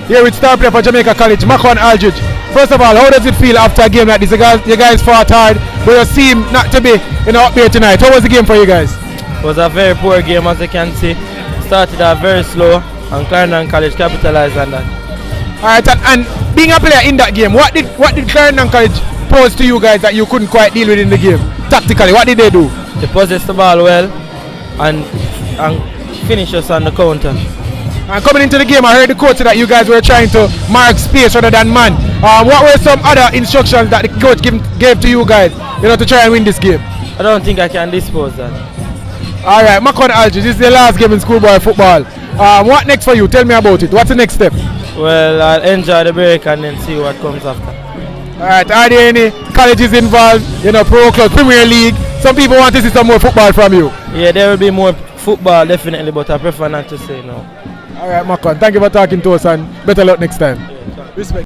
here with star player for Jamaica College, MAQUAN Aldridge. First of all, how does it feel after a game like this? You guys fought hard, but you seem not to be up here tonight. How was the game for you guys? It was a very poor game, as you can see. Started out very slow, and Clarendon College capitalized on that. Alright, and being a player in that game, what did Clarendon College pose to you guys that you couldn't quite deal with in the game? Tactically, what did they do? They possessed the ball well and finished us on the counter. And coming into the game, I heard the coach say that you guys were trying to mark space rather than man. What were some other instructions that the coach gave to you guys, to try and win this game? I don't think I can dispose that. Alright, MAQUAN Aldridge, this is the last game in schoolboy football. What next for you? Tell me about it. What's the next step? Well, I'll enjoy the break and then see what comes after. Alright, are there any colleges involved, pro club, Premier League? Some people want to see some more football from you. Yeah, there will be more football definitely, but I prefer not to say no. Alright, MAQUAN, thank you for talking to us and better luck next time. Yeah, Respect.